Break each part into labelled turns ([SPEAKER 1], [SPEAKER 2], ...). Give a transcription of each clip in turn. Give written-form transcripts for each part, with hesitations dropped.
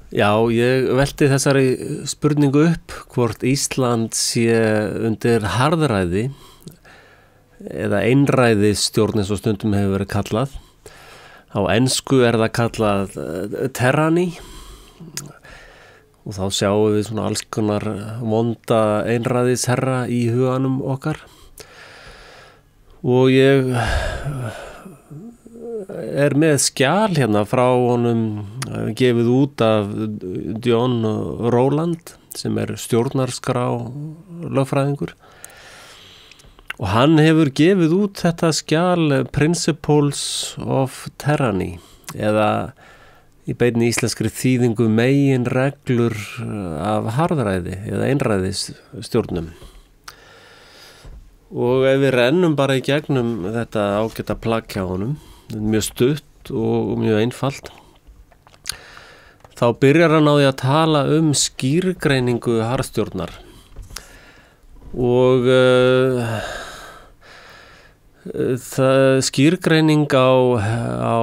[SPEAKER 1] Já, ég velti þessari spurningu upp hvort Ísland sé undir harðræði eða einræðisstjórn eins og stundum hefur verið kallað. Á ensku það kallað tyranny og þá sjáum við svona alls konar vonda einræðisherra í huganum okkar. Og ég með skjal hérna frá honum gefið út af John Rowland sem stjórnarskrá lögfræðingur og hann hefur gefið út þetta skjal Principles of Tyranny eða í beinni íslenskri þýðingu meginreglur af harðræði eða einræðisstjórnum. Og ef við rennum bara í gegnum þetta ágæta plagg hjá honum, mjög stutt og mjög einfalt, þá byrjar hann á því að tala skýrgreiningu harðstjórnar og skýrgreining á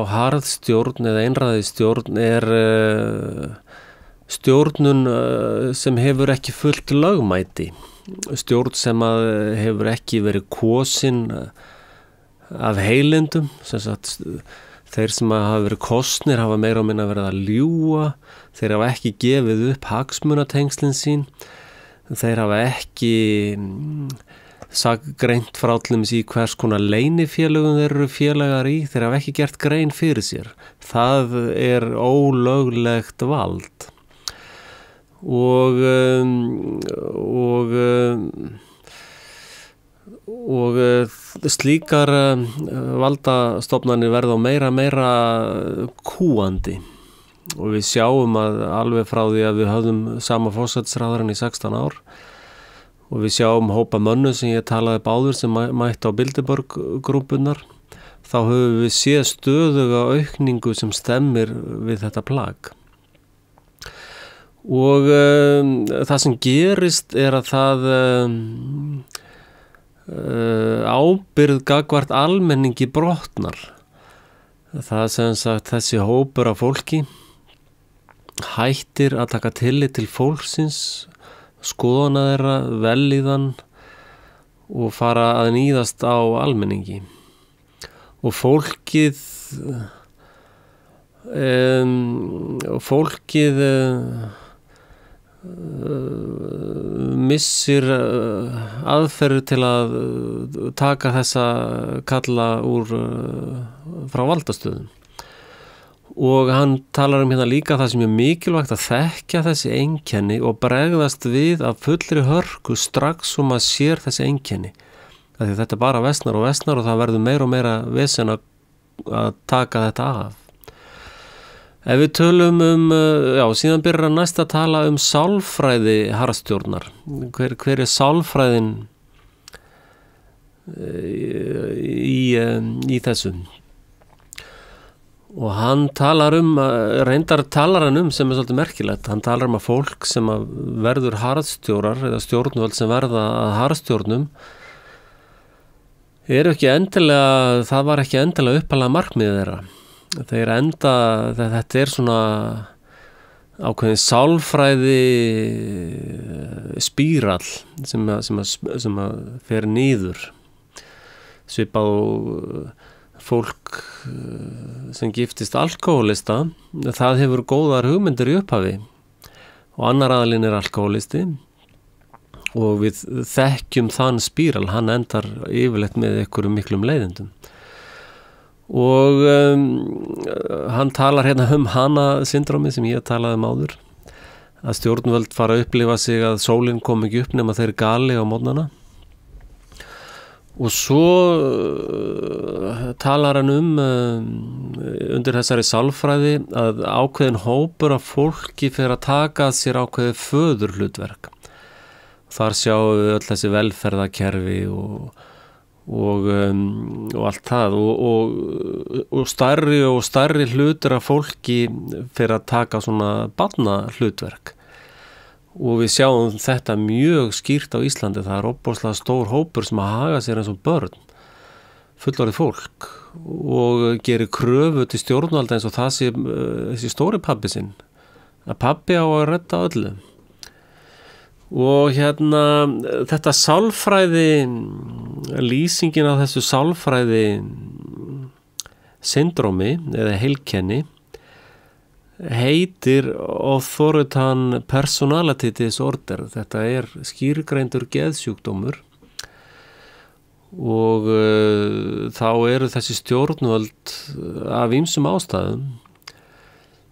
[SPEAKER 1] harðstjórn eða einræðisstjórn stjórnun sem hefur ekki fullt lögmæti. Stjórn sem hefur ekki verið kosin af heilindum, sem sagt þeir sem hafa verið kosnir hafa meira og minna verið að ljúga, þeir hafa ekki gefið upp hagsmunatengslin sín, þeir hafa ekki greint frá allum í hvers konar leynifélögum þeir eru félagar í, þeir hafa ekki gert grein fyrir sér. Það ólöglegt vald. Og slíkar valdastofnanir verða meira kúandi og við sjáum að alveg frá því að við höfðum sama forsætisráðherrann í 16 ár og við sjáum hópa mönnu sem ég talaði báður sem mætti á Bilderberg-grúpurnar, þá höfum við séð stöðuga aukningu sem stemmir við þetta plagg. Og það sem gerist að það ábyrgð gagnvart almenningi brotnar. Það sem sagt þessi hópur af fólki hættir að taka tillit til fólksins, skoðana þeirra, vellíðan og fara að níðast á almenningi. Og fólkið missir aðferð til að taka þessa kalla frá valdastöðum. Og hann talar hérna líka það sem mikilvægt að þekkja þessi einkenni og bregðast við af fullri hörku strax maður sér þessi einkenni. Því þetta bara versnar og það verður meira og meira vesen að taka þetta af. Ef við tölum síðan byrjar næst að tala sálfræði harðstjórnar. Hver sálfræðin í þessu? Og hann talar reyndar talar hann sem svolítið merkilegt. Hann talar að fólk sem verður harðstjórar eða stjórnvöld sem verða að harðstjórnum ekki endilega, það var ekki endilega upphaflega markmiðið þeirra. Þetta svona ákveðin sálfræði spírall sem fer niður. Svipað og fólk sem giftist alkohólista, það hefur góðar hugmyndir í upphafi og annar aðilinn alkohólisti og við þekkjum þann spírall, hann endar yfirleitt með einhverjum miklum leiðindum. Og hann talar hérna hana-syndrómið sem ég talaði áður, að stjórnvöld fara að upplifa sig að sólin kom ekki upp nema þeir gali á morgnana. Og svo talar hann undir þessari sálfræði að ákveðin hópur af fólki fer að taka að sér ákveðið föðurhlutverk. Þar sjáum við öll þessi velferðarkerfi og allt það og stærri hlutur af fólki fyrir að taka svona barnahlutverk og við sjáum þetta mjög skýrt á Íslandi. Það ofboðslega stór hópur sem að haga sér eins og börn, fullorðið fólk og gerir kröfu til stjórnvalda eins og það sé þessi stóri pabbi sinn að pabbi á að redda öllu. Og þetta sálfræði, lýsingin á þessu sálfræði syndrómi eða heilkenni heitir authoritative personality disorder. Þetta skýrgreindur geðsjúkdómur og þá eru þessi stjórnvöld af ýmsum ástæðum.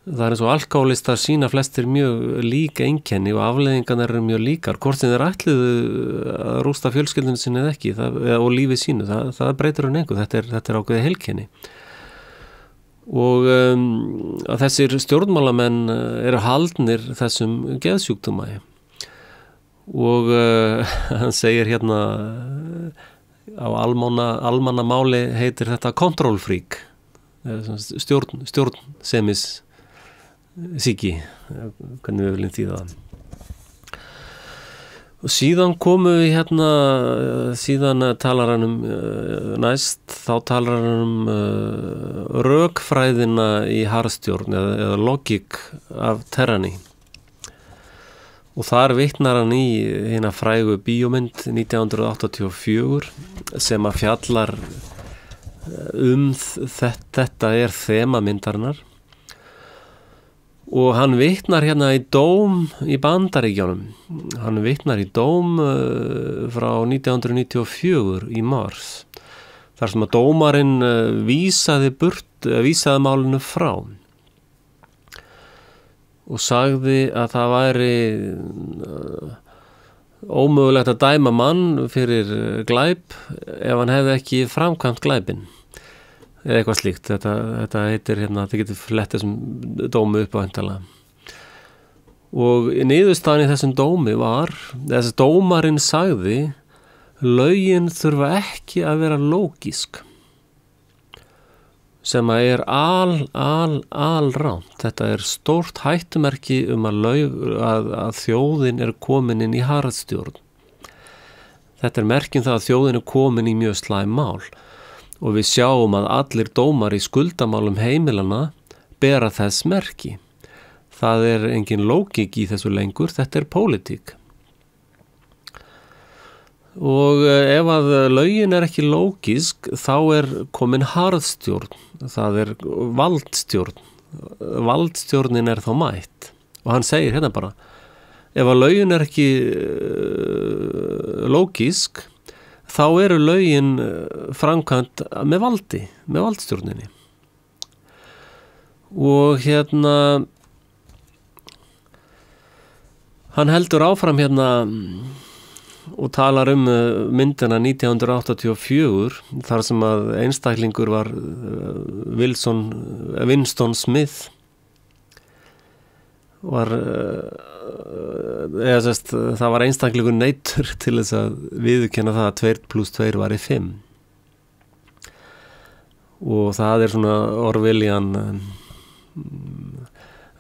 [SPEAKER 1] Það eins og alkohólistar sýna flestir mjög lík einkenni og afleiðingarnar eru mjög líkar. Hvort sem þeir ætluðu að rústa fjölskyldunni sinni eða ekki og lífið sínu, það breytir hún engu. Þetta er ákveðið heilkenni. Og að þessir stjórnmálamenn eru haldnir þessum geðsjúkdóma. Og hann segir á almannamáli heitir þetta control-freak, stjórnsemis síki, hvernig við viljum þýða það. Og síðan komu við síðan talar hann næst, þá talar hann rökfræðina í harðstjórn eða logík af Terrani. Og þar vitnar hann í hina frægu bíómynd 1984 sem að fjallar þetta þemamyndarinnar. Og hann vitnar í dóm í Bandaríkjunum. Hann vitnar í dóm frá 1994 í mars. Þar sem að dómarinn vísaði málinu frá. Og sagði að það væri ómögulegt að dæma mann fyrir glæp ef hann hefði ekki framkvæmt glæpinn. Eða eitthvað slíkt, þetta heitir það getur flett þessum dómi upp á endala. Og niðurstaðan í þessum dómi var, þessi dómarinn sagði, lögin þurfa ekki að vera lógísk, sem að alrangt. Þetta stórt hættumerki að þjóðin komin inn í harðstjórn. Þetta merkin það að þjóðin komin í mjög slæm mál. Og við sjáum að allir dómar í skuldamálum heimilana bera þess merki. Það engin lógík í þessu lengur, þetta pólitík. Og ef að lögin ekki lógísk, þá komin harðstjórn, það valdstjórn. Valdstjórnin þá mætt. Og hann segir bara, ef að lögin ekki lógísk, þá lögin framkvæmt með valdi, með valdstjórninni. Og hann heldur áfram og talar myndina 1984, þar sem að einstaklingur var Winston Smith, það var einstaklingur neyddur til þess að viðurkenna það að 2 + 2 var 5. Og það svona Orwellian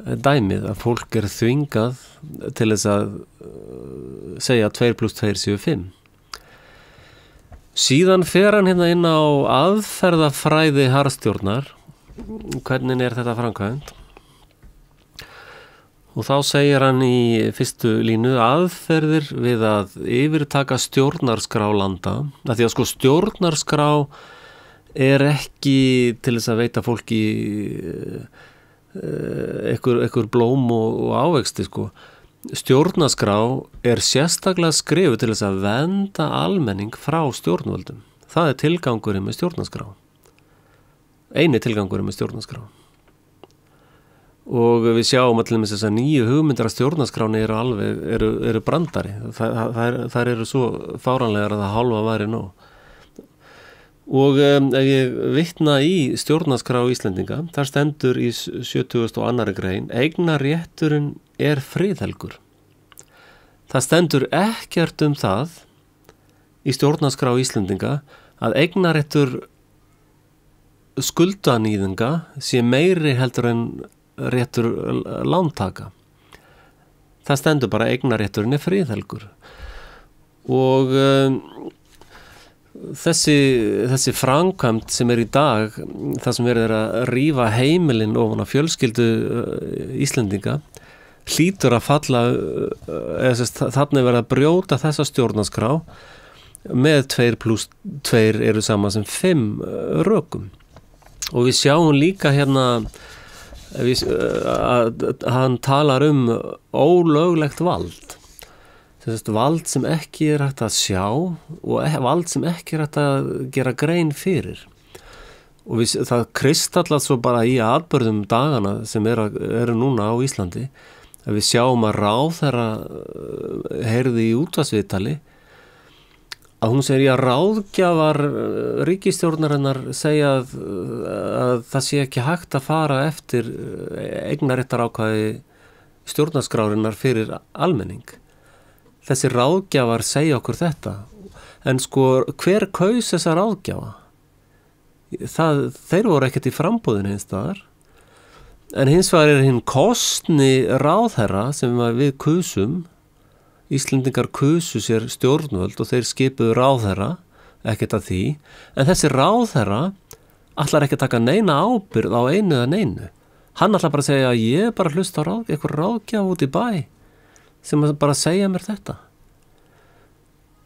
[SPEAKER 1] dæmið að fólk þvingað til þess að segja að 2 + 2 séu 5. Síðan fer hann inn á aðferðafræði harðstjórnar. Hvernig þetta framkvæmt? Og þá segir hann í fyrstu línu aðferðir við að yfirtaka stjórnarskrá landa. Af því að stjórnarskrá ekki til þess að veita fólki einhver blóm og ávexti. Stjórnarskrá sérstaklega skrifuð til þess að vernda almenning frá stjórnvöldum. Það tilgangurinn með stjórnarskrá. Eini tilgangurinn með stjórnarskrá. Og við sjáum allir með þess að 9 hugmyndar af stjórnarskráni eru brandari. Þær svo fáránlegar að það hálfa væri nóg. Og ef ég vitna í stjórnarskrá Íslendinga, þar stendur í 72. grein, eignarrétturinn friðhelgur. Það stendur ekkert það í stjórnarskrá Íslendinga að eignarréttur skuldanýðinga sé meiri heldur en réttur lántaka. Það stendur bara eignarrétturinn friðhelgur. Og þessi framkvæmd sem í dag, það sem að rífa heimilin ofan á fjölskyldu Íslendinga, hlýtur að falla þarna verið að brjóta þessa stjórnarskrá með 2+2 eru sama sem 5 rökum. Og við sjáum líka hérna að hann talar ólöglegt vald. Vald sem ekki hægt að sjá og vald sem ekki hægt að gera grein fyrir. Og það kristallast svo bara í atburðum dagana sem eru núna á Íslandi að við sjáum að ráðherra heyrði í útvarpsviðtali að hún segir að ráðgjafar ríkisstjórnarinnar segja að það sé ekki hægt að fara eftir eignarréttarákvæði stjórnarskrárinnar fyrir almenning. Þessi ráðgjafar segja okkur þetta. En sko, hver kaus þessa ráðgjafa? Þeir voru ekkert í framboðinu hins staðar. En hins vegar hinn kosni ráðherra sem við kusum. Íslendingar kusu sér stjórnvöld og þeir skipuðu ráðherra, ekkert að því, en þessi ráðherra ætlar ekki að taka neina ábyrgð á einu eða neinu. Hann ætlar bara að segja að ég bara hlusta á eitthvað ráðgjaf út í bæ sem bara segja mér þetta.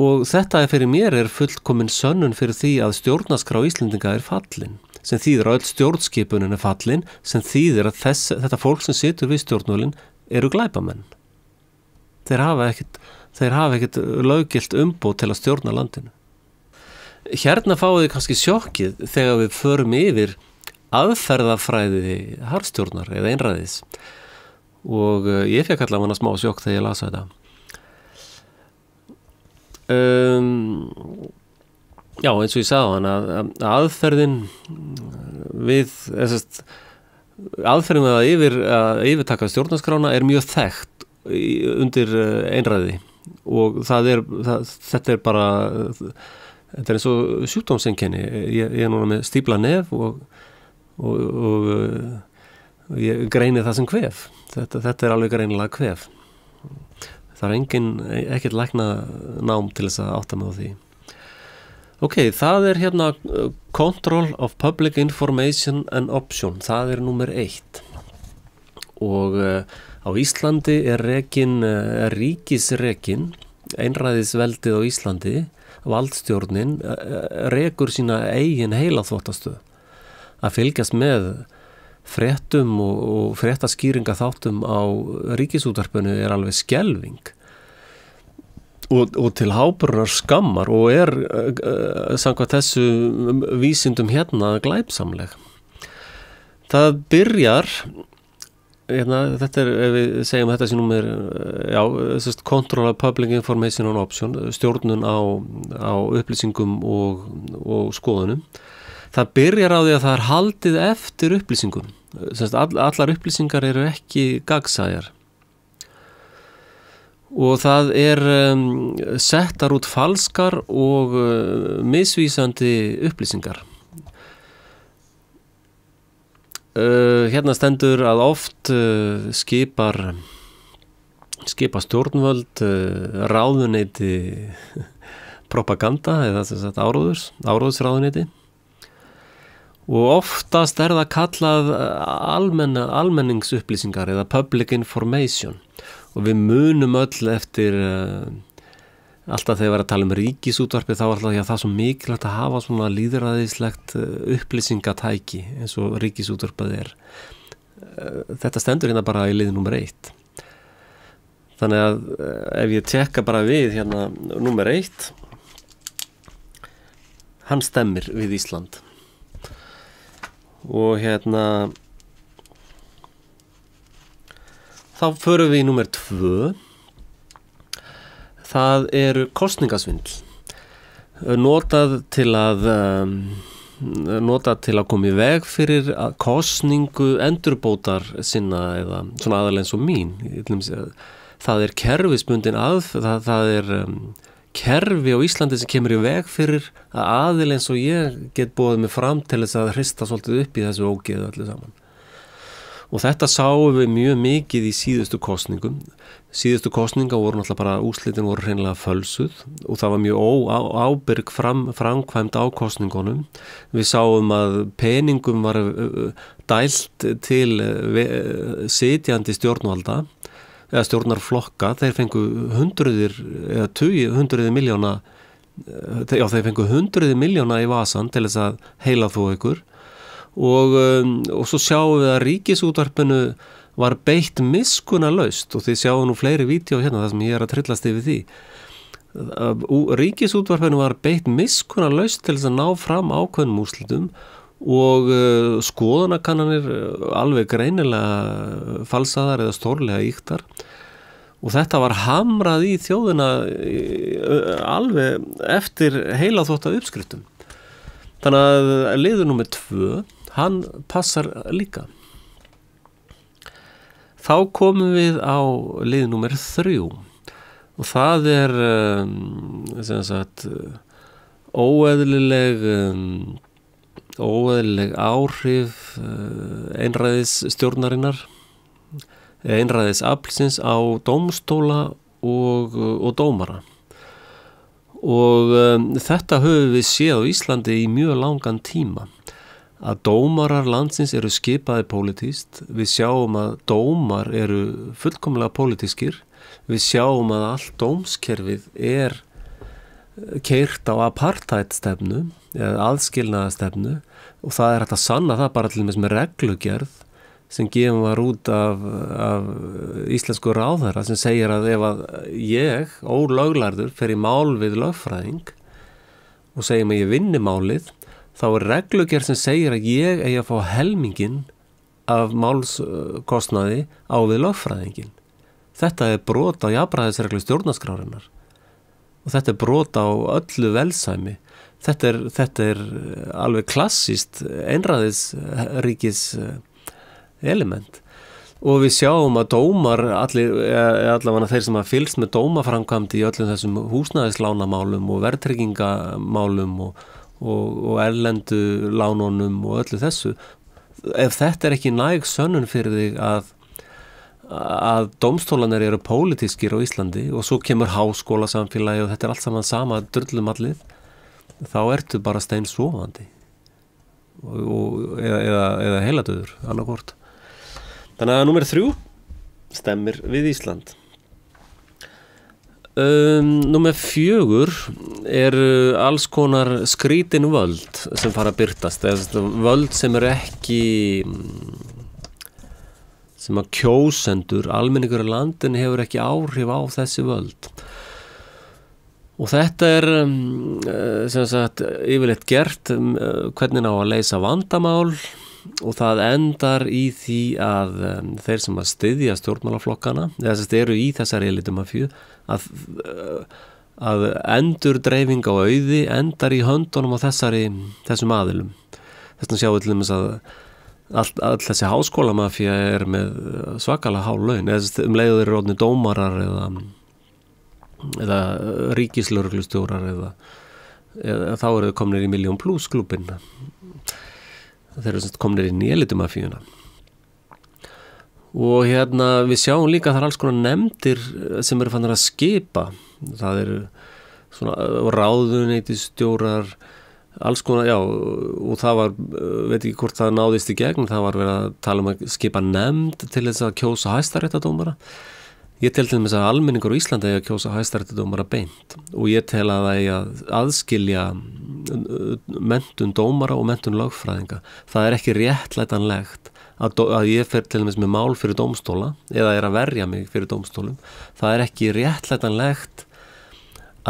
[SPEAKER 1] Og þetta fyrir mér fullkomin sönnun fyrir því að stjórnarskrá Íslendinga fallin, sem þýðir að öll stjórnskipunin fallin, sem þýðir að þetta fólk sem situr við stjórnvölin eru glæpamenn. Þeir hafa ekkert löggilt umboð til að stjórna landinu. Hérna fáið þið kannski sjokkið þegar við förum yfir aðferðafræði harðstjórnar eða einræðis. Og ég fekk allavega smá sjokk þegar ég las þetta. Já, eins og ég sagði hann að aðferðin við að yfirtaka stjórnarskrána mjög þekkt undir einræði og þetta eins og sjúkdómseinkenni. Ég núna með stífla nef og ég greini það sem kvef. Þetta alveg greinilega kvef. Það ekkert lækna nám til þess að átta mig á því. Ok, það hérna Control of Public Information and Option, það númer 1. Og á Íslandi ríkisrekin, einræðisveldið á Íslandi, valdstjórnin, rekur sína eigin heilaþvottastöð að fylgjast með fréttum og fréttaskýringaþáttum á ríkisútvarpinu alveg skelfing og til háburnar skammar og samkvæmt þessu vísindum hérna glæpsamleg. Það byrjar þetta ef við segjum þetta sem númer Control of Public Information and Option, stjórnun á upplýsingum og skoðunum. Það byrjar á því að það haldið eftir upplýsingum. Allar upplýsingar eru ekki gagnsæjar. Og það settar út falskar og misvísandi upplýsingar. Hérna stendur að oft skipa stjórnvöld ráðuneyti propaganda eða áróðursráðuneyti og oftast það kallað almenningsupplýsingar eða public information og við munum öll eftir alltaf þegar við að tala ríkisútvarpið þá alltaf það er svo mikilvægt að hafa svona lýðræðislegt upplýsingatæki eins og ríkisútvarpið Þetta stendur hérna bara í lið númer 1. Þannig að ef ég tekka bara við hérna númer 1 hann stemmir við Ísland. Og hérna þá förum við í númer 2. Það kosningasvindl. Notað til að koma í veg fyrir kosningu endurbótar sinna eða svona aðalega eins og mín. Það kerfisbundin það kerfi á Íslandi sem kemur í veg fyrir að aðilega eins og ég get boðið mig fram til þess að hrista svolítið upp í þessu ógeðu öllu saman. Og þetta sáum við mjög mikið í síðustu kosningum. Síðustu kosninga voru náttúrulega bara úrslitin voru hreinlega fölsuð og það var mjög ábyrg framkvæmd á kosningunum. Við sáum að peningum var dælt til sitjandi stjórnvalda eða stjórnarflokka, þeir fengu hundruði miljóna, þeir fengu hundruði miljóna í vasan til þess að heila þó ykkur og svo sjáum við að Ríkisútvarpinu var beitt miskunnarlaust og þið sjáum nú fleiri vídeó hérna þar sem ég að trillast yfir því. Ríkisútvarpinu var beitt miskunnarlaust til þess að ná fram ákveðnum úrslitum og skoðanakannanir alveg greinilega falsaðar eða stórlega ýktar og þetta var hamrað í þjóðina alveg eftir heilaþvotta uppskriftum. Þannig að liður númer 2, hann passar líka. Þá komum við á lið númer 3 og það sem sagt óeðlileg áhrif einræðisstjórnarinnar, einræðisaflsins á dómstóla og dómara. Og þetta höfum við séð á Íslandi í mjög langan tíma, að dómarar landsins eru skipaði pólitískt, við sjáum að dómar eru fullkomlega pólitískir, við sjáum að allt dómskerfið keyrt á apartheidstefnu eða aðskilnaðastefnu og það hægt að sanna það bara til með reglugerð sem gefum var út af íslensku ráðherra sem segir að ef að ég, ólöglærður, fer í mál við lögfræðing og segir mig ég vinni málið, þá reglugerð sem segir að ég eigi að fá helminginn af málskostnaði á við lögfræðingin. Þetta brot á jafnræðisreglu stjórnarskrárinnar og þetta brot á öllu velsæmi. Þetta er alveg klassískt einræðisríkis element og við sjáum að dómar allavega þeir sem að fylgst með dómaframkvæmd í öllum þessum húsnæðislánamálum og verðtryggingamálum og erlendu lánunum og öllu þessu, ef þetta er ekki næg sönnun fyrir þig að dómstólarnir eru pólitískir á Íslandi og svo kemur háskólasamfélagi og þetta er allt saman sama drullumallið, þá ertu bara steinsofandi eða heiladauður annarkvort. Þannig að númer 3 stemmir við Ísland. Númer 4 eru alls konar skrítin völd sem fara að birtast, völd sem eru ekki sem að kjósendur, almenningur í landinu hefur ekki áhrif á þessi völd. Og þetta er sem sagt yfirleitt gert hvernig á að leysa vandamál og það endar í því að þeir sem að styðja stjórnmálaflokkana, þess að eru í þessari elitumafíu, að endurdreifing á auði endar í höndunum á þessum aðilum. Þess vegna sjáum við til dæmis að all þessi háskólamafía er með svakalega há laun, eða leiður eru orðnir dómarar eða ríkislögreglustjórar eða þá eru þau komnir í Million Plus klúbbinn. Þeir eru komnir inn í elitumafíuna. Og við sjáum líka að það er alls konar nefndir sem eru fannir að skipa. Það eru svona ráðuneytisstjórar, alls konar, já, og það var, veit ekki hvort það náðist í gegn, það var verið að tala um að skipa nefnd til þess að kjósa hæstaréttardómara. Ég tel til þess að almenningur á Íslandi eigi að kjósa hæstaréttardómara beint og ég tel að það eigi að aðskilja menntun dómara og menntun lögfræðinga. Það er ekki réttlætanlegt að ég fer til dæmis með mál fyrir dómstóla eða er að verja mig fyrir dómstólum. Það er ekki réttlætanlegt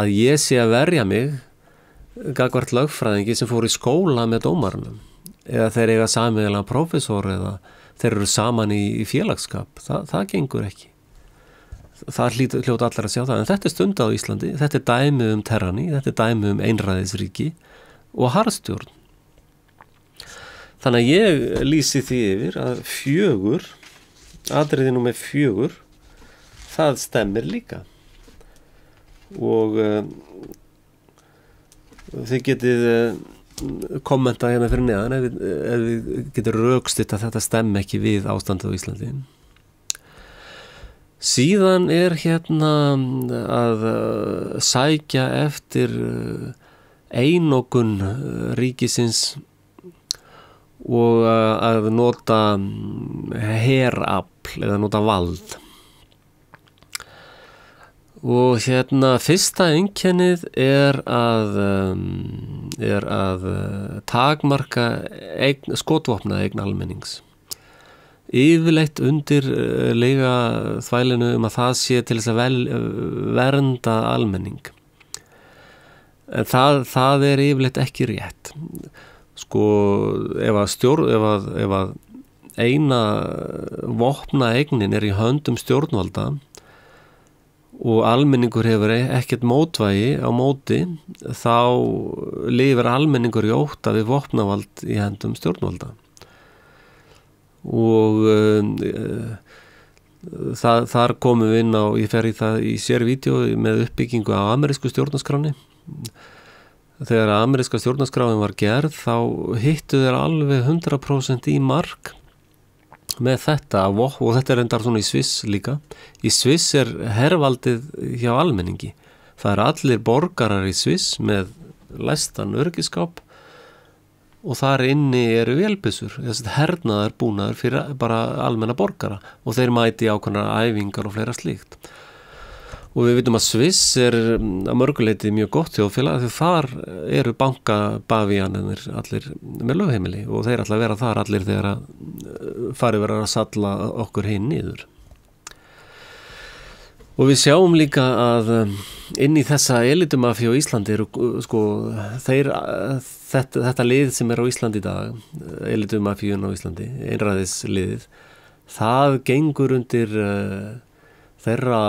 [SPEAKER 1] að ég sé að verja mig gagnvart lögfræðingi sem fór í skóla með dómarunum eða þeir eiga sameiginlega prófessor eða þeir eru saman í félagsskap. Það gengur ekki. Það hljóta allir að sjá það, en þetta er stundað á Íslandi, þetta er dæmi um terrani, þetta er dæmi um einræðisríki og harðstjórn. Þannig að ég lýsi því yfir að 4, atriði númer 4, það stemmir líka. Og þið getið kommenta hérna fyrir neðan ef við getur rökstutt að þetta stemmi ekki við ástandið á Íslandi. Síðan er að sækja eftir einokun ríkisins og að nota herafl eða nota vald. Og fyrsta einkennið er að takmarka skotvopna eign almennings. Yfirleitt undir lega þvælinu að það sé til þess að vernda almenning. En það er yfirleitt ekki rétt. Sko, ef að eina vopna eignin er í höndum stjórnvalda og almenningur hefur ekkert mótvægi á móti, þá lifir almenningur í ótta við vopnavald í höndum stjórnvalda. Og þar komum við inn á, ég fer í það í sérvídeó með uppbyggingu á amerísku stjórnarskráni. Þegar ameríska stjórnarskráin var gerð, þá hittu þeir alveg 100% í mark með þetta, og þetta er endar svona í Sviss líka. Í Sviss er hervaldið hjá almenningi. Það er allir borgarar í Sviss með læstan öryggisskáp og þar inni eru vélbyssur, hernaðar búnaður fyrir bara almenna borgara, og þeir mæti ákveðnar æfingar og fleira slíkt. Og við vitum að Sviss er að mörguleiti mjög gott þjóðfélag, því þar eru bankabavíanir allir með lögheimili, og þeir ætla að vera þar allir þegar að farið verður að salla okkur hinn niður. Og við sjáum líka að inn í þessa elitumafíu á Íslandi eru sko þetta lið sem er á Íslandi í dag, elitumafíun á Íslandi, einræðisliðið, það gengur undir þeirra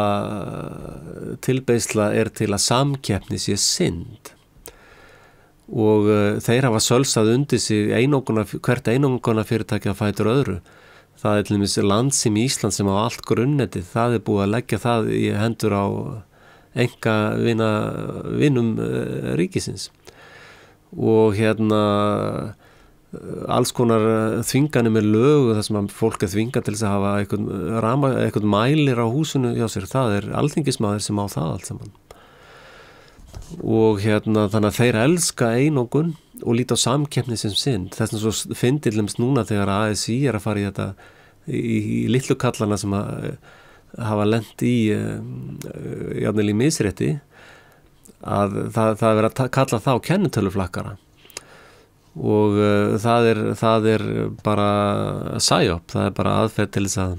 [SPEAKER 1] tilbeiðsla er til að samkeppni sé synd, og þeir hafa sölsað undir sig hvert einokuna fyrirtæki að fætur öðru. Það er til dæmis Landsím í Ísland sem á allt grunnetið, það er búið að leggja það í hendur á vinum ríkisins, og alls konar þvinganir með lög, þar sem fólk er þvingað til þess að hafa eitthvað mælir á húsinu hjá sér, það er alþingismaður sem á það allt saman. Og þannig að þeir elska einokun og líta á samkeppni sem synd. Þess vegna svo fyndilumst núna þegar ASÍ er að fara í þetta í litlu kallana sem að hafa lent í jafnvel í misrétti, að það er verið að kalla þá kennitöluflakkara, og það er bara psyop, það er bara aðferð til þess að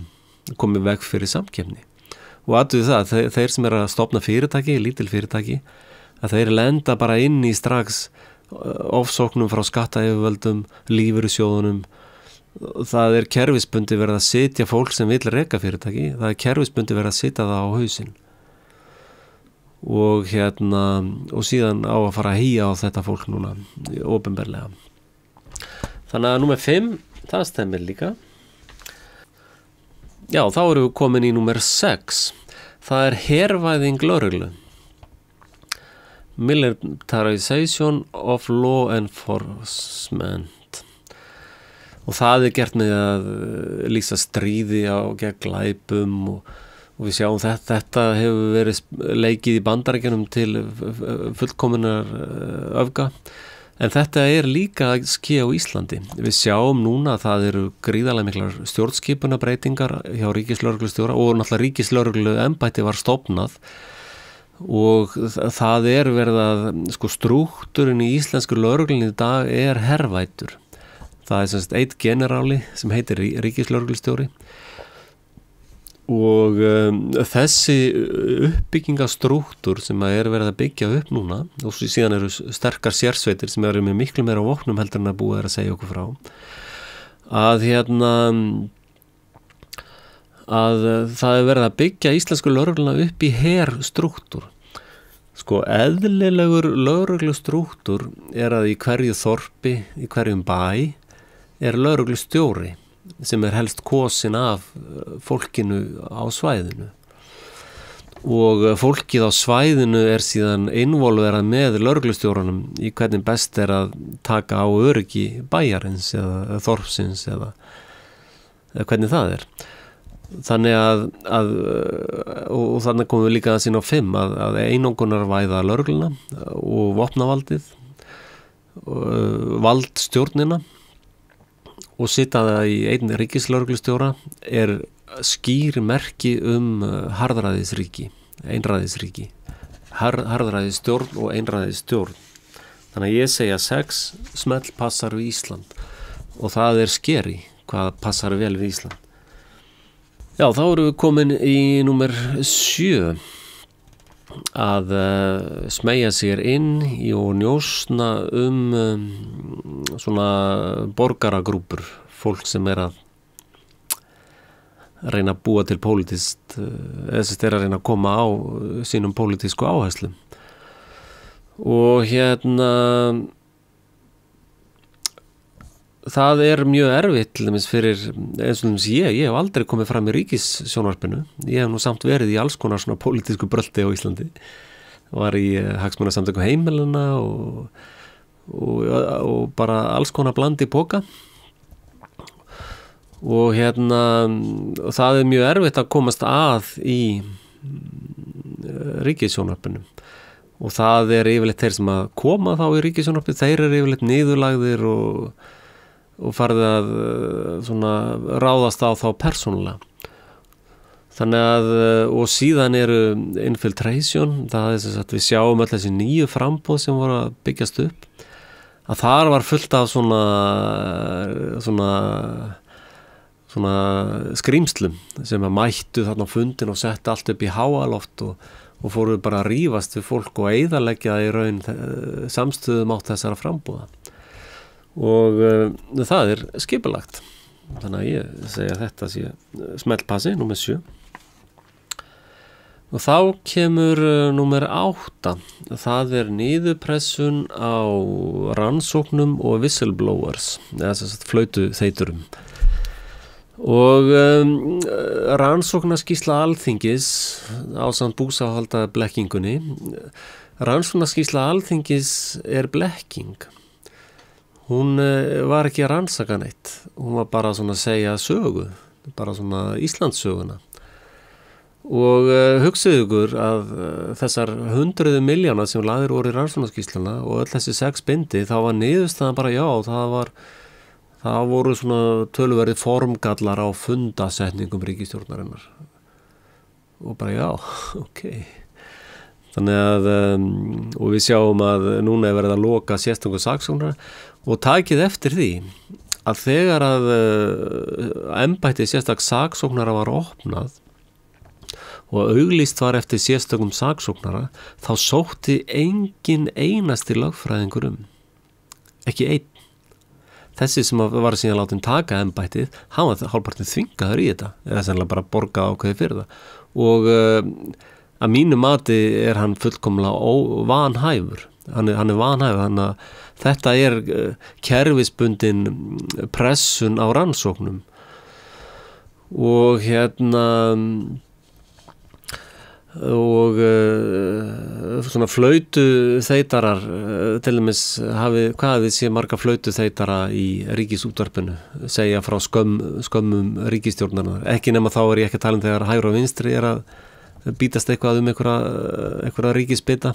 [SPEAKER 1] koma veg fyrir samkeppni. Og aðduð það, þeir sem er að stofna fyrirtæki, lítil fyrirtæki, að þeir lenda bara inn í strax ofsóknum frá skattayfirvöldum, lífeyrissjóðunum. Það er kerfisbundi verið að sitja fólk sem vill reka fyrirtæki, það er kerfisbundi verið að sitja það á hausinn, og og síðan á að fara að hýja á þetta fólk núna opinberlega. Þannig að númer 5, það stemmir líka. Já, þá erum við komin í númer 6. Það er hervæðing lögreglu. Militarization of law enforcement. Og það er gert með að lýsa stríði gegn glæpum, og við sjáum þetta hefur verið leikið í Bandaríkjunum til fullkomunar öfga, en þetta er líka að ske á Íslandi. Við sjáum núna að það eru gríðarlega miklar stjórnskipunarbreytingar hjá ríkislögreglustjóra, og náttúrulega ríkislögregluembætti var stofnað, og það er verið að strúktúrin í íslensku lögreglunni í dag er hervætur. Það er semst einn generáli sem heitir ríkislögreglustjóri, og þessi uppbyggingastrúktúr sem er verið að byggja upp núna, og síðan eru sterkar sérsveitir sem eru með miklu meira vopnum heldur en að búið að segja okkur frá, að það er verið að byggja íslensku lögregluna upp í herstrúktúr. Eðlilegur lögreglustrúktúr er að í hverju þorpi, í hverjum bæ, er lögreglustjóri sem er helst kosin af fólkinu á svæðinu, og fólkið á svæðinu er síðan involverað með lögreglustjóranum í hvernig best er að taka á öryggi bæjarins eða þorpsins eða hvernig það er. Þannig og þannig komum við líka að sína á 5 að einangunarvæða lögregluna og vopnavaldið, valdstjórnina, og sitja það í einn ríkislögreglustjóra er skýr merki harðræðisríki einræðisríki, harðræðisstjórn og einræðisstjórn. Þannig að ég segja 6 smell passar við Ísland og það scary hvað passar vel við Ísland. Já, þá erum við komin í númer 7 að smeygja sér inn í og njósna svona borgaragrúpur, fólk sem að reyna að búa til pólitískt, eða sem að reyna að koma á sínum pólitísku áherslum. Og það mjög erfitt til dæmis fyrir, eins og ég hef aldrei komið fram í ríkissjónvarpinu. Ég hef nú samt verið í alls konar svona pólitísku brölti á Íslandi. Var í hagsmunasamtökum heimilana og bara alls konar bland í poka. Og það mjög erfitt að komast að í ríkissjónvarpinu. Og það yfirleitt þeir sem að koma þá í ríkissjónvarpinu, þeir yfirleitt niðurlagðir og farið að svona ráðast á þá persónulega. Þannig að, og síðan infiltration, það sem sagt við sjáum öll þessi nýju framboð sem voru að byggjast upp, að þar var fullt af svona skrýmslum sem að mættu þarna á fundin og settu allt upp í háaloft og fóru bara að rífast við fólk og eyðileggja í raun samstöðum átt þessara frambúða. Og það skipulagt. Þannig að ég segja að þetta sé smellpassi, númer 7. Og þá kemur númer 8. Það niðurpressun á rannsóknum og whistleblowers, eða þess að flautuþeyturum. Og rannsóknarskýrsla Alþingis ásamt búsáhalda blekkingunni. Rannsóknarskýrsla Alþingis blekking. Hún var ekki að rannsaka neitt. Hún var bara svona að segja sögu, bara svona Íslandssöguna. Og hugsaðu ykkur að þessar 100 milljóna sem lagðir voru í rannsóknarskýrsluna og öll þessi 6 bindi, þá var niðurstaðan bara já, það voru svona töluverði formgallar á fundasetningum ríkisstjórnarinnar. Og bara já, ok. Þannig að, og við sjáum að núna verið að loka sérstöku saksóknara og takið eftir því að þegar að embætti sérstak saksóknara var opnað og auglýst var eftir sérstökum saksóknara, þá sótti engin einasti lögfræðingur ekki einn. Þessi sem var síðan látin taka embættið, hann var hálfpartinn þvingaður í þetta, eða sennilega bara borgað ákveði fyrir það. Og að mínu mati hann fullkomlega vanhæfur. Hann vanhæfur, þannig að þetta kerfisbundin pressun á rannsóknum. Og svona flautuþeytarar, til dæmis hvað sé marga flautuþeytara í ríkisútvarpinu, segja frá skömmum ríkisstjórnarinnar. Ekki nema þá ég ekki að tala þegar hægri og vinstri að bítast eitthvað einhverja ríkisbita.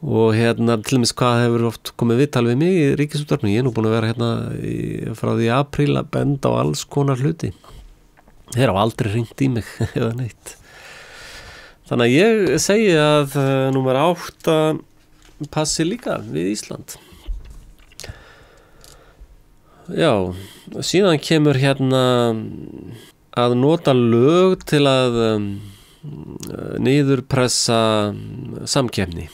[SPEAKER 1] Og til dæmis hvað hefur oft komið viðtal við mig í ríkisútvarpinu. Ég nú búin að vera frá því apríl að benda á alls konar hluti. Þeir hafa aldrei hringt í mig eða neitt. Þannig að ég segi að númer 8 passi líka við Ísland. Já, síðan kemur að nota lög til að niðurpressa samkeppni.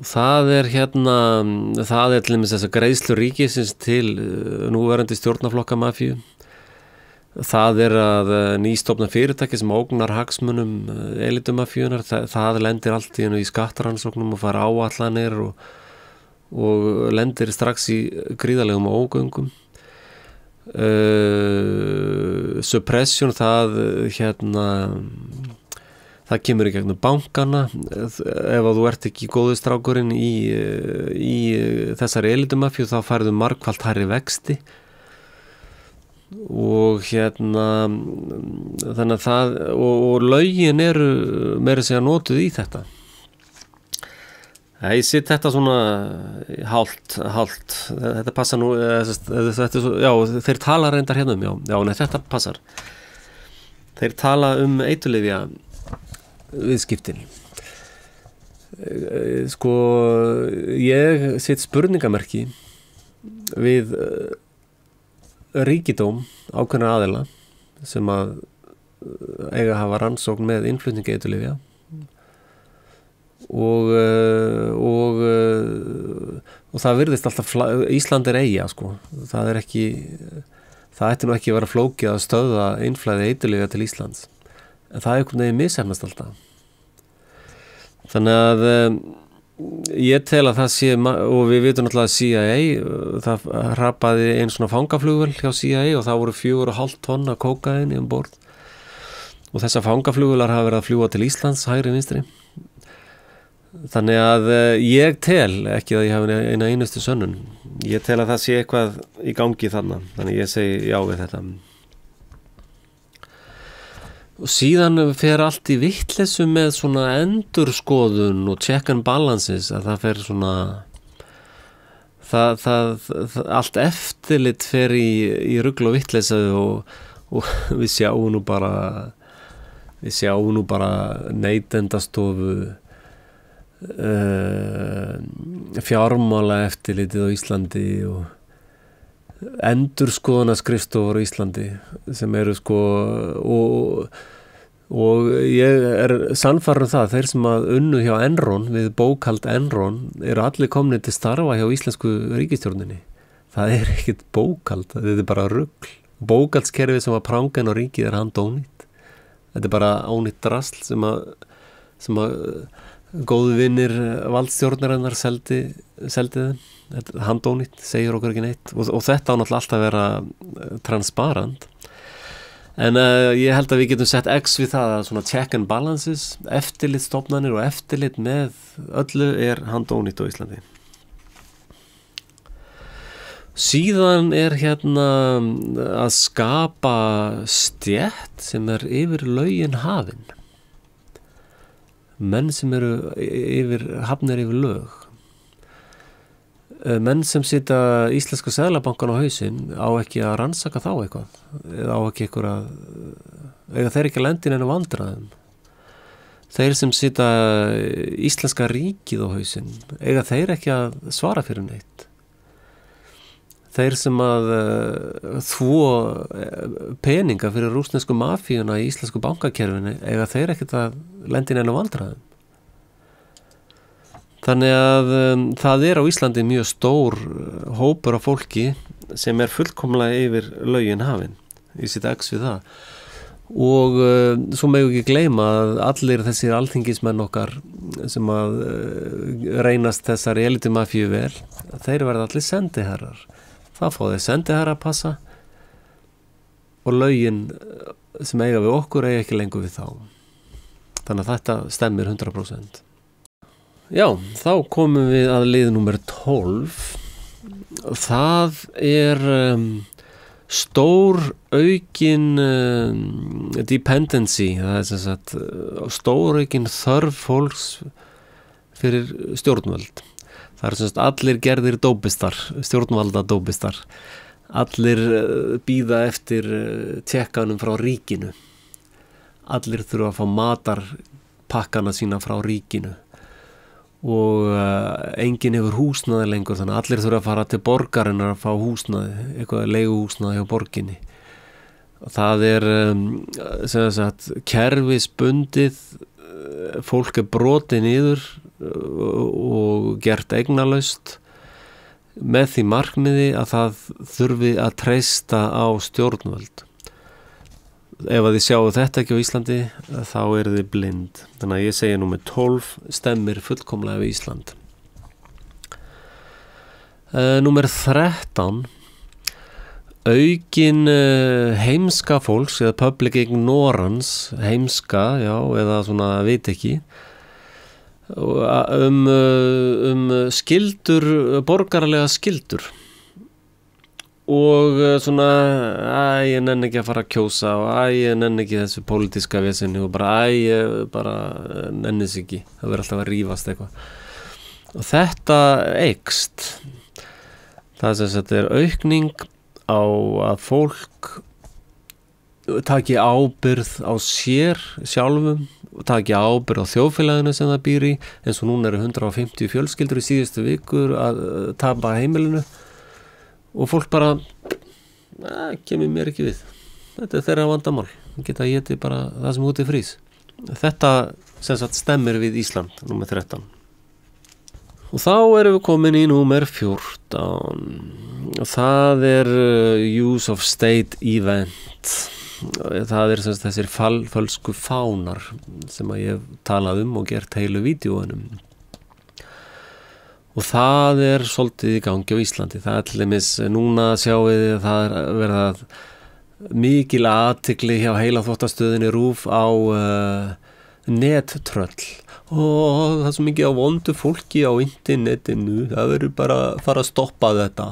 [SPEAKER 1] Það til dæmis þessar greiðslur ríkisins til núverandi stjórnarflokka mafíu. Það að nýstofna fyrirtæki sem ógnar hagsmunum elitumafíunar, það lendir allt í skattrannsóknum og fara áætlanir og lendir strax í gríðarlegum ógöngum. Suppression, það kemur í gegnum bankana. Ef þú ert ekki góður strákurinn í þessari elitumafíu, þá færðu margfalt hærri vexti. Og þannig að það og lögin meira segja notuð í þetta. Ég sitt þetta svona hálft. Þetta passar nú, þetta já, þeir tala reyndar já, nei, þetta passar. þeir tala eiturlyfja viðskiptin. Sko, ég set spurningamerki við ríkidóm ákveðna aðila sem að eiga að hafa rannsókn með innflutningi eiturlyfja og það virðist alltaf Ísland eyja, sko. Það ætti nú ekki að vera flókið að stöðva innflæði eiturlyfja til Íslands, en það einhvern veginn misheppnast alltaf. Þannig að ég tel að það sé, og við vitum náttúrulega að CIA, það hrapaði einn svona fangaflugvél hjá CIA og það voru 4,5 tonn af kókaíni um borð, og þessar fangaflugvélar hafa verið að fljúga til Íslands hægri vinstri. Þannig að ég tel, ekki að ég hafi eina einustu sönnun, ég tel að það sé eitthvað í gangi þarna, þannig ég segi já við þetta. Og síðan fer allt í vitleysu með svona endurskoðun og check and balances, að það fer svona allt eftirlit fer í rugl og vitleysu og við sjáum nú bara neytendastofu, fjármála eftirlitið á Íslandi og endurskoðunarskrifstofur á Íslandi sem eru, sko, og ég sannfærður það að þeir sem að unnu hjá Enron við bókhald Enron eru allir komnir til starfa hjá íslensku ríkisstjórninni. Það ekkert bókhald, þetta bara rugl. Bókhaldskerfið sem að prangan og ríkið handónýtt. Þetta bara ónýtt drasl sem að góðu vinnir valdstjórnarinnar seldi þeim. Handónýtt, segir okkur ekki neitt, og þetta á náttúrulega alltaf að vera transparent, en ég held að við getum sett X við það að svona check and balances, eftirlitsstofnanir og eftirlit með öllu handónýtt á Íslandi. Síðan hérna að skapa stétt sem yfir lögin hafin, menn sem eru hafnir yfir lög. Menn sem sita íslenska seðlabankan á hausinn á ekki að rannsaka þá eitthvað, eða á ekki eiga þeir ekki að lenda í neinu vandræðum. Þeir sem sita íslenska ríkið á hausinn, eiga þeir ekki að svara fyrir neitt. Þeir sem að þvo peninga fyrir rússnesku mafíuna í íslensku bankakerfinu, eiga þeir ekki að lenda í neinu vandræðum. Þannig að það á Íslandi mjög stór hópur af fólki sem fullkomlega yfir lögin hafin. Ég sit X við það. Og svo megum ekki gleyma að allir þessir alþingismenn okkar sem að reynast þessar elitimafíu vel, þeir verða allir sendiherrar. Það fá þeir sendiherra að passa og lögin sem eiga við okkur eiga ekki lengur við þá. Þannig að þetta stemmir 100%. Já, þá komum við að lið númer 12. Það stór aukin dependency, það sem sagt stór aukin þörf fólks fyrir stjórnvöld. Það sem sagt allir gerðir dópistar, stjórnvalda dópistar. Allir bíða eftir tjekkanum frá ríkinu. Allir þurfa að fá matarpakkana sína frá ríkinu. Og enginn hefur húsnæði lengur, þannig að allir þurfa að fara til borgarinnar að fá húsnæði, eitthvað leiguhúsnæði hjá borginni. Og það sem sagt kerfisbundið, fólk brotið niður og gert eignalaust með því markmiði að það þurfi að treysta á stjórnvöld. Ef að þið sjáu þetta ekki á Íslandi, þá þið blind. Þannig að ég segi númer 12 stemmir fullkomlega við Ísland. Númer 13, aukin heimska fólks eða public ignorance, heimska, já, eða svona veit ekki, skyldur, borgaralega skyldur. Og svona, ég nenni ekki að fara að kjósa og ég nenni ekki þessu pólitíska vesinni og ég nenni þess ekki, það verður alltaf að rífast eitthvað. Og þetta eykst, það sem þetta aukning á að fólk taki ábyrgð á sér sjálfum, taki ábyrgð á þjóðfélaginu sem það býr í, eins og núna eru 150 fjölskyldur í síðustu vikur að tapa heimilinu og fólk bara kemur mér ekki við, þetta þeirra vandamál, geta étið bara það sem úti frýs. Þetta sem sagt stemmir við Ísland, númer 13. Og þá erum við komin í númer 14 og það use of state event. Það sem sagt þessir fölsku fánar sem að ég talað og gert heilu vídeóunum. Og það svolítið í gangi á Íslandi. Það til dæmis núna sjáum við það verða mikil athygli hjá heilaþvottastöðinni RÚV á nettröll. Og það svo mikið á vondu fólki á internetinu. Það verður bara að fara að stoppa þetta.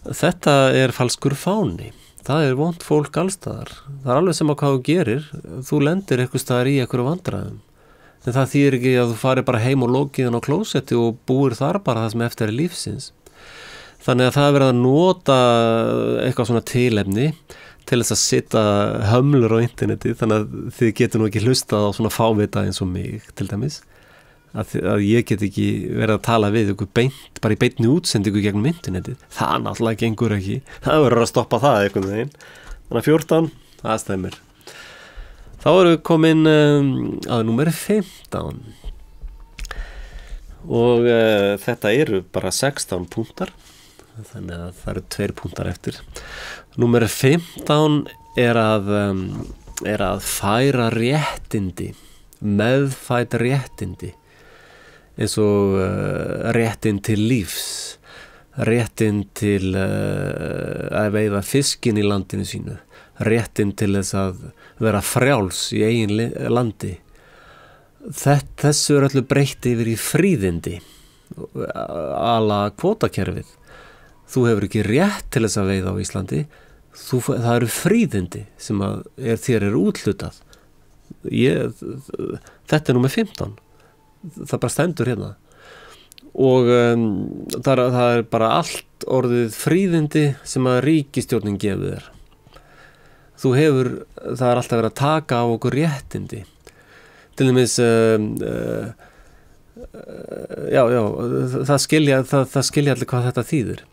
[SPEAKER 1] Þetta falskur fáni. Það vont fólk allstaðar. Það alveg sem að hvað þú gerir. Þú lendir eitthvað staðar í einhverju vandræðum. En það þýðir ekki að þú fari bara heim og lokið á klósetti og búir þar bara það sem eftir lífsins. Þannig að það verið að nota eitthvað svona tilefni til þess að setja hömlur á interneti, þannig að þið getur nú ekki hlustað á svona fávita eins og mig til dæmis. Að ég get ekki verið að tala við ykkur beint, bara í beinni útsendingu gegnum internetið. Það náttúrulega gengur ekki. Það verður að stoppa það einhvern veginn. Þannig að 14, það stemmir. Þá erum við komin að númer 15 og þetta eru bara 16 punktar, þannig að það eru 2 punktar eftir. Númer 15 að færa réttindi, meðfædd réttindi, eins og réttin til lífs, réttin til að veiða fiskinn í landinu sínu, réttin til þess að vera frjáls í eigin landi. Þessu öllu breytt yfir í fríðindi, ala kvótakerfið. Þú hefur ekki rétt til þess að veiða á Íslandi, það eru fríðindi sem þér úthlutað. Þetta númer 15. Það bara stendur hérna. Og það bara allt orðið fríðindi sem að ríkisstjórnin gefur þér. Það alltaf verið að taka á okkur réttindi. Til dæmis það skilja allir hvað þetta þýðir.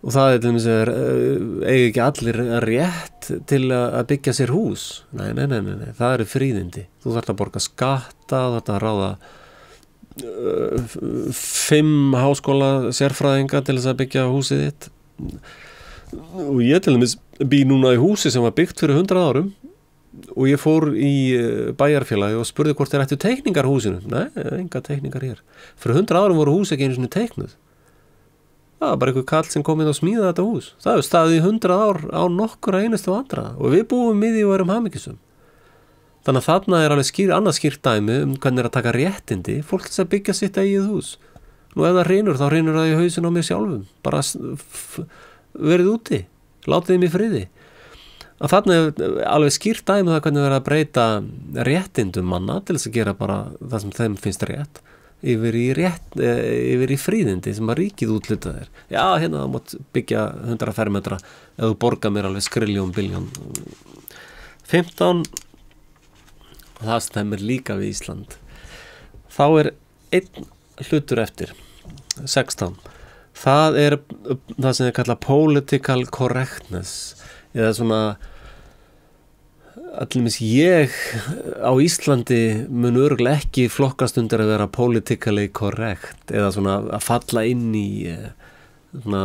[SPEAKER 1] Og það til dæmis eigi ekki allir rétt til að byggja sér hús. Nei, það eru fríðindi. Þú þarft að borga skatta, þú þarft að ráða 5 háskóla sérfræðinga til þess að byggja húsið þitt. Og ég til dæmis bý núna í húsi sem var byggt fyrir 100 árum og ég fór í bæjarfélagi og spurði hvort ættu teikningar húsinu. Nei, enga teikningar hér. Fyrir 100 árum voru hús ekki einu sinni teiknuð. Það var bara einhver kall sem kom inn og smíða þetta hús. Það hefur staðið í 100 ár á nokkura einustu vandræða og við búum í því og erum hamingjusum. Þannig að þarna alveg annað skýrt dæmi hvernig að taka réttindi, fólk þess að byggja sitt eigið hús. Nú ef það hrynur, þá hrynur það í hausinn á mér sjálfum. Bara verið úti, látið þeim í friði. Að þarna alveg skýrt dæmi það hvernig verið að breyta réttindum manna til þess að gera bara það sem þeim finnst rétt. Yfir í fríðindi sem að ríkið útlutað þér. Já, hérna það mátt byggja 100 fermetra ef þú borgar mér alveg skriljón, biljón. 15, það stemmir líka við Ísland. Þá einn hlutur eftir, 16. Það það sem er kallað political correctness, eða svona allir ég á Íslandi mun örugglega ekki flokkast undir að vera politically correct eða svona að falla inn í svona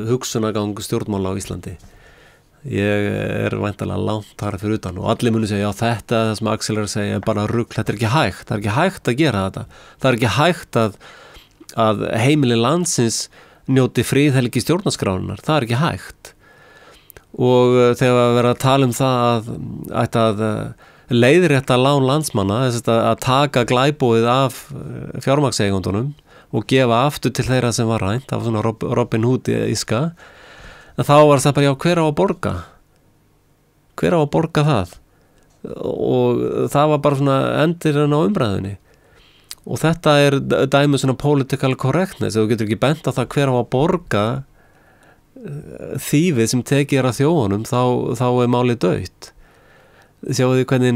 [SPEAKER 1] hugsunagang stjórnmála á Íslandi. Ég væntanlega langt þar fyrir utan og allir munu segja, já þetta það sem Axel að segja bara rugl, þetta ekki hægt, það ekki hægt að gera þetta. Það ekki hægt að heimili landsins njóti friðhelgi stjórnarskrárinnar, það ekki hægt. Og þegar við verðum að tala það að leiðrétta lán landsmanna, þess að taka glæbóið af fjármagnseigendunum og gefa aftur til þeirra sem var rænt, það var svona Robin Hood íska, en þá var það bara, já, hver á að borga? Hver á að borga það? Og það var bara svona endirinn á umræðunni. Og þetta dæmi svona political correctness, þú getur ekki bent á það hver á að borga þýfið sem tekið að þjóðunum, þá málið dautt. sjáu því hvernig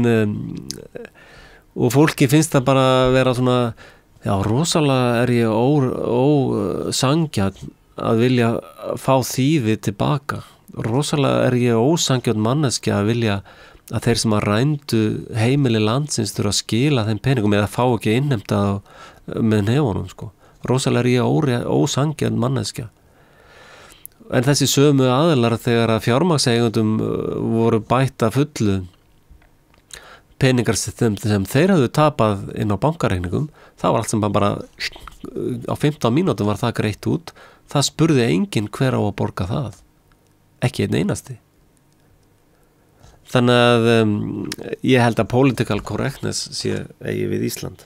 [SPEAKER 1] og fólki finnst það bara vera svona já, rosalega ég ósangjörn að vilja fá þýfið tilbaka, rosalega ég ósangjörn manneskja að vilja að þeir sem að rændu heimili landsins þurfa að skila þeim peningum eða fá ekki innheimtað með nefunum sko. Rosalega ég ósangjörn manneskja. En þessi sömu aðilar þegar að fjármagnseigendum voru bætt að fullu peningar sem þeir hafðu tapað inn á bankareikningum, það var allt sem bara á 15 mínútum var það greitt út, það spurði enginn hver á að borga það, ekki einn einasti. Þannig að ég held að political correctness sé eigi við Ísland.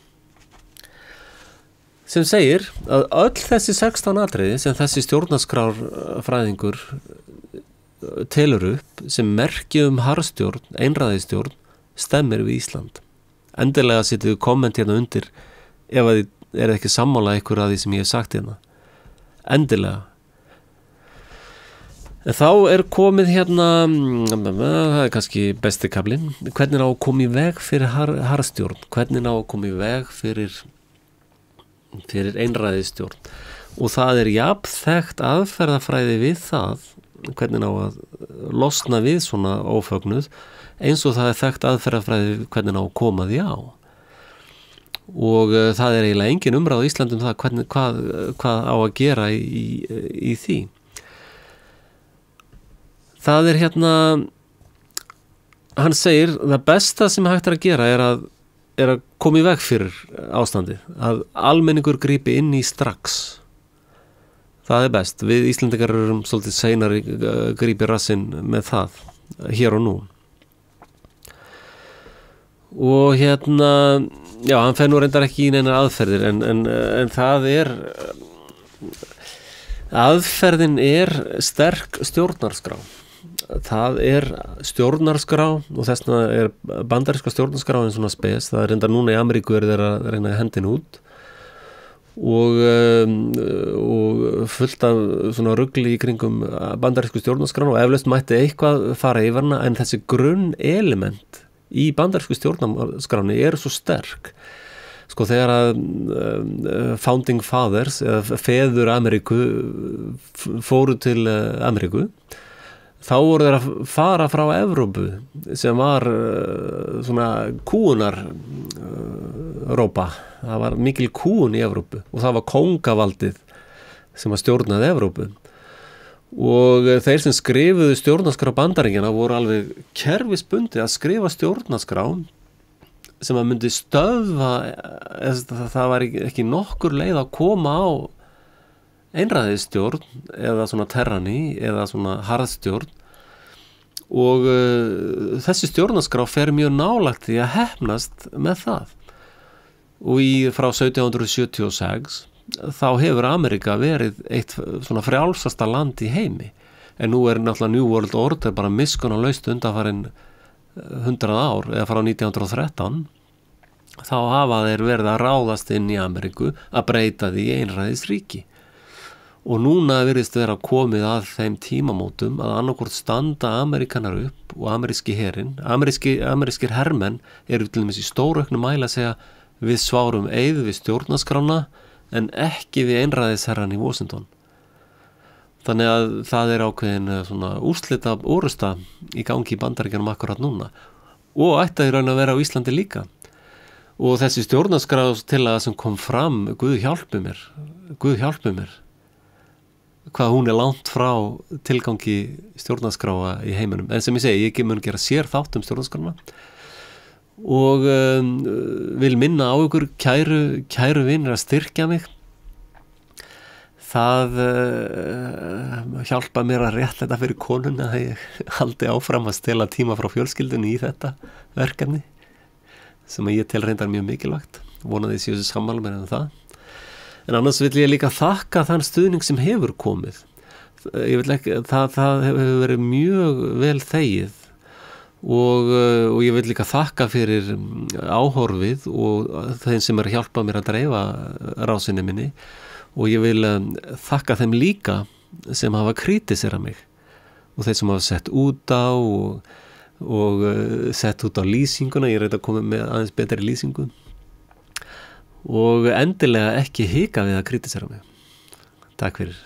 [SPEAKER 1] Sem segir að öll þessi 16 atriði sem þessi stjórnarskrárfræðingur telur upp sem merki harðstjórn, einræðisstjórn, stemmir við Ísland. Endilega setjum við komment hérna undir ef að þið er ekki sammála ykkur að því sem ég hef sagt hérna. Endilega. En þá er komið hérna, það er kannski besti kaflinn, hvernig á að koma í veg fyrir harðstjórn, hvernig á að koma í veg fyrir einræðisstjórn. Og það er jafnþekkt aðferðafræði við það, hvernig á að losna við svona ófögnuð, eins og það er þekkt aðferðafræði hvernig á að koma því á. Og það er eiginlega engin umræða á Íslandi um það hvað á að gera í því. Það er hérna, hann segir, það besta sem hægt er að gera er að koma í veg fyrir ástandið, að almenningur grípi inn í strax. Það er best. Við Íslendingar erum svolítið seinari grípi rassinn með það, hér og nú. Og hérna, já, hann fer nú reyndar ekki í neina aðferðir, en það er, aðferðin er sterk stjórnarskrá. Það er stjórnarskrá og þessna er bandaríska stjórnarskrá en svona spes, það er reyndar núna í Ameríku þeir að reyna hendin út og fullt af svona rugli í kringum bandarísku stjórnarskrá og eflaust mætti eitthvað fara yfir hana, en þessi grunn element í bandarísku stjórnarskráni er svo sterk. Sko þegar að founding fathers eða feður Ameríku fóru til Ameríku, þá voru þeir að fara frá Evrópu sem var svona kúunar rópa. Það var mikil kúun í Evrópu og það var kóngavaldið sem að stjórnaði Evrópu. Og þeir sem skrifuðu stjórnarskrá Bandaríkjanna voru alveg kerfisbundið að skrifa stjórnarskrá sem að myndi stöðva, það var ekki nokkur leið að koma á einræðisstjórn eða svona terrani eða svona harðstjórn og þessi stjórnarskrá fer mjög nálægt því að heppnast með það. Og frá 1776 þá hefur Ameríka verið eitt svona frjálsasta land í heimi, en nú er náttúrulega New World Order bara miskunnarlaust undanfarin 100 ár eða frá 1913, þá hafa þeir verið að ráðast inn í Ameríku að breyta því í einræðisríki. Og núna virðist vera komið að þeim tímamótum að annarkvort standa Ameríkanar upp og ameríski herinn. Amerískir hermenn eru til dæmis í stórauknum mæli að segja við svárum eið við stjórnarskrána en ekki við einræðisherran í Washington. Þannig að það er ákveðin svona úrslita orusta í gangi í Bandaríkjunum akkurat núna og ætti í raun að vera á Íslandi líka. Og þessi stjórnarskrástillaga sem kom fram, Guð hjálpi mér, hvað hún er langt frá tilgangi stjórnarskráa í heiminum. En sem ég segi, ég mun gera sér þátt stjórnarskrána og vil minna á ykkur kæru vinir að styrkja mig. Það hjálpa mér að réttlæta fyrir konuna að ég haldi áfram að stela tíma frá fjölskyldunni í þetta verkefni sem ég tel reyndar mjög mikilvægt. Vonaði séu þessi sammála mér það. En annars vil ég líka þakka þann stuðning sem hefur komið. Það hefur verið mjög vel þegið og ég vil líka þakka fyrir áhorfið og þeim sem að hjálpa mér að dreifa rásinni minni og ég vil þakka þeim líka sem hafa kritisera mig og þeir sem hafa sett út á og sett út á lýsinguna, ég reyndi að koma með aðeins betri lýsingu og endilega ekki hika við að kritisera mig. Takk fyrir.